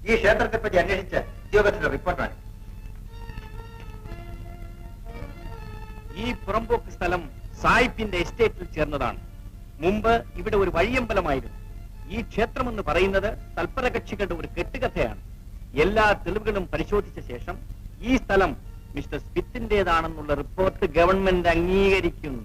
ഈ ക്ഷേത്രത്തെപ്പറ്റി അന്വേഷിച്ച ഉദ്യോഗസ്ഥരുടെ റിപ്പോർട്ടാണ്. ഈ പുറമ്പോക്ക് സ്ഥലം സായിപ്പിന്റെ എസ്റ്റേറ്റിൽ ചേർന്നതാണ്. മുമ്പ് ഇവിടെ ഒരു വഴിയമ്പലമായിരുന്നു. ഈ ക്ഷേത്രമെന്ന് പറയുന്നത് തൽപര കക്ഷികളുടെ ഒരു കെട്ടുകഥയാണ്. എല്ലാ തെളിവുകളും പരിശോധിച്ച ശേഷം ഈ സ്ഥലം മിസ്റ്റർ സ്മിത്തിന്റേതാണെന്നുള്ള റിപ്പോർട്ട് ഗവൺമെന്റ് അംഗീകരിക്കുന്നു.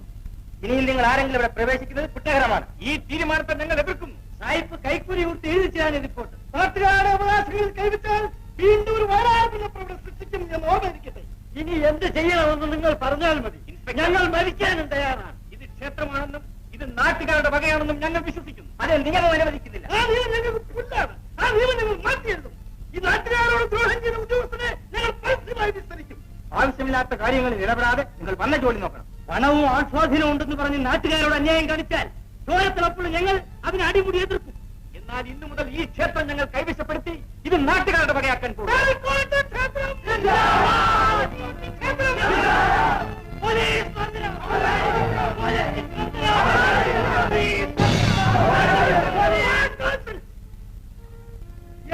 ഇനിയിൽ നിങ്ങൾ ആരെങ്കിലും ഇവിടെ പ്രവേശിക്കുന്നത് കുറ്റകരമാണ്. ഈ തീരുമാനത്തെ ഞങ്ങൾ എതിർക്കുന്നു. സായിപ്പ് കൈക്കൂലി കൊടുത്ത് എഴുതിച്ചാണ് റിപ്പോർട്ട്. നാട്ടുകാരുടെ അവകാശങ്ങളിൽ കൈവച്ചാൽ വീണ്ടും ഒരു വരാതിനെ സൃഷ്ടിക്കും എന്ന് ഓർമ്മിരിക്കട്ടെ. ഇനി എന്ത് ചെയ്യണമെന്ന് നിങ്ങൾ പറഞ്ഞാൽ മതി. ഞങ്ങൾ മരിക്കാനും തയ്യാറാണ്. ഇത് ക്ഷേത്രമാണെന്നും ഇത് നാട്ടുകാരുടെ വകയാണെന്നും ഞങ്ങൾ വിശ്വസിക്കുന്നു. അത് നിയമം അനുവദിക്കുന്നില്ല. ആ നിയമം ഞങ്ങൾക്ക് പുല്ലാണ്. ആ നിയമം ഞങ്ങൾ മാറ്റിയെഴുതും. ഈ നാട്ടുകാരോട് ദ്രോഹം ചെയ്ത ഉദ്യോഗസ്ഥനെ ഞങ്ങൾ പരസ്യമായി വിസ്തരിക്കും. ആവശ്യമില്ലാത്ത കാര്യങ്ങളിൽ ഇടപെടാതെ നിങ്ങൾ വന്ന ജോലി നോക്കണം. പണവും ആസ്വാധീനവും ഉണ്ടെന്ന് പറഞ്ഞ് നാട്ടുകാരോട് അന്യായം കാണിച്ചാൽ ചോരത്തിലപ്പോൾ ഞങ്ങൾ അതിന് അടിമുടി എതിർക്കും. എന്നാൽ ഇന്നു മുതൽ ഈ ക്ഷേത്രം ഞങ്ങൾ കൈവശപ്പെടുത്തി ഇത് നാട്ടുകാരുടെ വകയാക്കാൻ പോകും.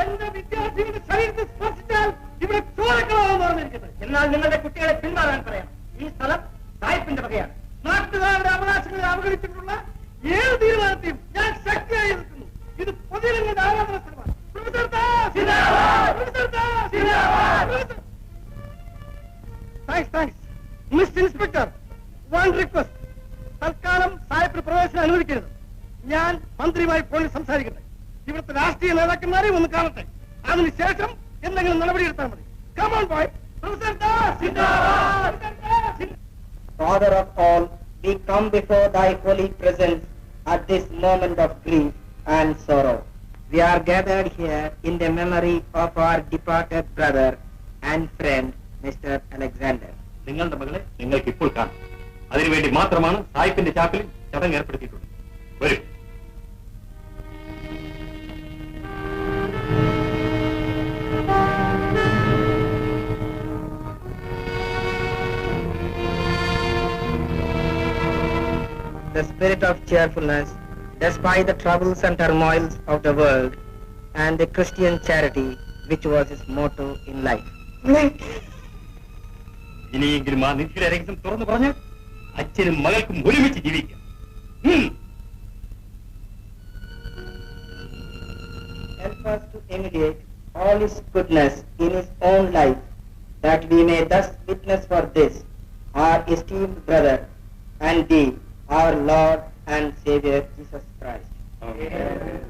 എന്റെ വിദ്യാർത്ഥികളുടെ ശരീരത്തിൽ സ്പർശിച്ചാൽ ഇവിടെ ചോരക്കളാണെന്ന് പറഞ്ഞിരിക്കുന്നത്. എന്നാൽ നിങ്ങളുടെ കുട്ടികളെ പിന്മാറാൻ പറയാം. ഈ സ്ഥലം സായിപ്പിന്റെ വകയാണ്. നാട്ടുകാരുടെ അവകാശങ്ങളെ അവഗണിച്ചിട്ടുള്ള ഏത് തീരുമാനത്തെയും ഞാൻ ശക്തിയായി എതിർക്കുന്നു. ഇത് പൊതുജനങ്ങളുടെ ആരാധന സ്ഥലമാണ്. Mister inspector, one request. തൽക്കാലം സായിപ്പിന് പ്രവേശനം അനുവദിക്കരുത്. ഞാൻ മന്ത്രിയുമായി ഫോണിൽ സംസാരിക്കട്ടെ. ഇവിടുത്തെ രാഷ്ട്രീയ നേതാക്കന്മാരെ ഒന്ന് കാണട്ടെ. അതിനുശേഷം എന്തെങ്കിലും നടപടിയെടുത്താൽ മതി. Come on, boy. Father of all, we come before thy holy presence at this moment of grief and sorrow. We are gathered here in the memory of our departed brother and friend, Mr. Alexander. നിങ്ങളുടെ മകളെ നിങ്ങൾക്ക് ഇപ്പോൾ കാണാം. അതിനുവേണ്ടി മാത്രമാണ് സായിപ്പിന്റെ ചാപ്പലിൽ ചടങ്ങ് ഏർപ്പെടുത്തിയിട്ടുള്ളത്. വരും. The spirit of cheerfulness, despite the troubles and turmoils of the world, and the Christian charity, which was his motto in life. ഇനിയെങ്കിലും ആ നിധിയുടെ രഹസ്യം തുറന്നു പറഞ്ഞ് അച്ഛനും മകൾക്കും ഒരുമിച്ച് ജീവിക്കാം. Help us to imitate all his goodness in his own life, that we may thus witness for this, our esteemed brother, and thee, our Lord and Savior Jesus Christ. Amen.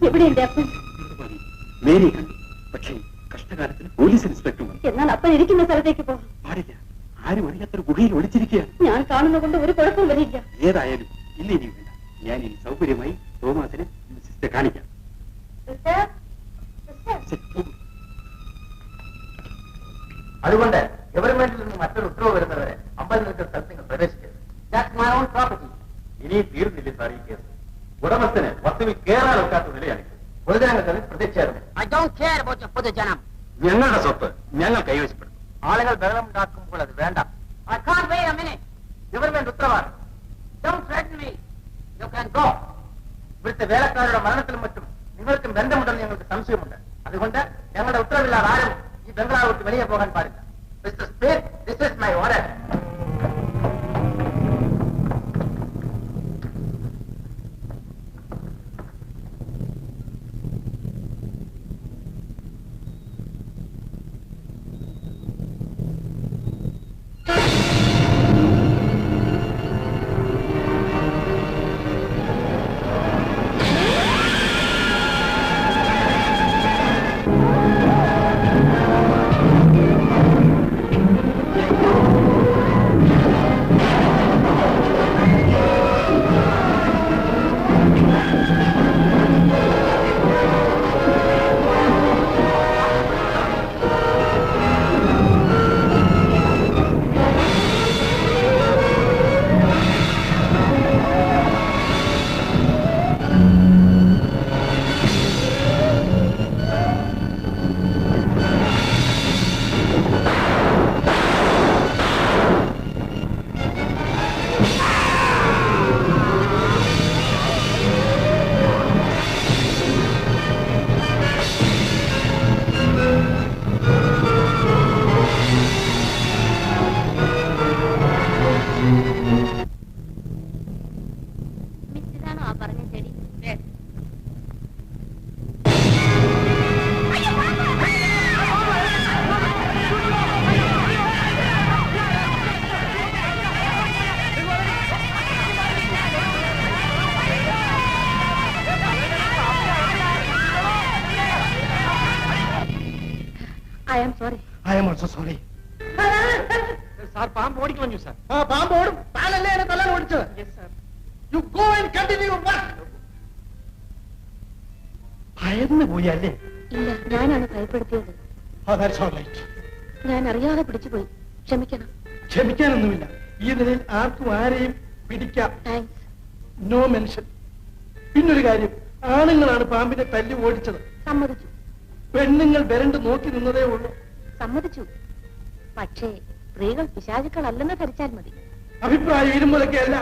എവിടെയുണ്ട് അപ്പൻ? മേരി കണ്ടു. പക്ഷേ കഷ്ടകാലത്തിന് police inspector വന്നു. എന്നാൽ അപ്പൻ ഇരിക്കുന്ന സ്ഥലത്തേക്ക് പോകാം. പാടില്ല. ആരും അറിയാത്തൊരു ഗുഹയിൽ ഒളിച്ചിരിക്കുകയാണ്. ഞാൻ കാണുന്ന കൊണ്ട് ഒരു കുഴപ്പം വരില്ല. ഏതായാലും ഇനിയും വേണ്ട. ഞാൻ ഇനി സൗകര്യമായി തോമാസിനെ സിസ്റ്റർ കാണിക്കാം. അതുകൊണ്ട് ഗവൺമെന്റിൽ നിന്ന് മറ്റൊരു ഉത്തരവ് വരുന്നവരെ അമ്പലങ്ങൾക്ക് സ്ഥലത്ത് നിങ്ങൾ പ്രവേശിക്കരുത്. ഇനി തീർന്നില്ല സാർ ഈ കേസ്. ഉടമസ്ഥന് വസ്തുവിൽ കയറാൻ ഒക്കാത്ത നിലയാണ്. പൊതുജനങ്ങൾക്ക് പ്രതിഷേധം. ഞങ്ങളുടെ സ്വത്ത് ഞങ്ങൾ കൈവശപ്പെടും. ആളുകൾ ബഹളമുണ്ടാക്കുമ്പോൾ അത് വേണ്ട. ഗവൺമെന്റ് ഉത്തരവാണ്. ഇവിടുത്തെ വേലക്കാരുടെ മരണത്തിലും മറ്റും നിങ്ങൾക്കും ബന്ധമുണ്ടെന്ന് ഞങ്ങൾക്ക് സംശയമുണ്ട്. അതുകൊണ്ട് ഞങ്ങളുടെ ഉത്തരവില്ലാതെ ആരും ഈ ബംഗ്ലാവ് വിട്ട് വെളിയെ പോകാൻ പാടില്ല. Mister speaker, this is my order. Also sorry. Sir പാമ്പ് ഓടിക്കളഞ്ഞു സാർ. ആ പാമ്പ് ഓടും. താനല്ലേ എന്നെ തല്ലാൻ ഓടിച്ചത്. You go and continue your work. ഭയന്ന് പോയി അല്ലേ? ഇല്ല, ഞാനാണ് ഭയപ്പെടുത്തിയത്. That's all right. ഞാൻ അറിയാതെ പിടിച്ചുപോയി, ക്ഷമിക്കണം. ക്ഷമിക്കാനൊന്നുമില്ല. ഈ നിലയിൽ ആർക്കും ആരെയും പിടിക്കാം. താങ്ക്സ്. No mention. പിന്നൊരു കാര്യം, ആണുങ്ങളാണ് പാമ്പിനെ തല്ലി ഓടിച്ചത്. സമ്മതിച്ചു. പെണ്ണുങ്ങൾ വരണ്ട് നോക്കി നിന്നതേ ഉള്ളൂ. സമ്മതിച്ചു. പക്ഷേ സ്ത്രീകൾ പിശാചുക്കളല്ലെന്ന് ധരിച്ചാൽ മതി. അഭിപ്രായം ഇരുമ്പൊലൊക്കെ അല്ല.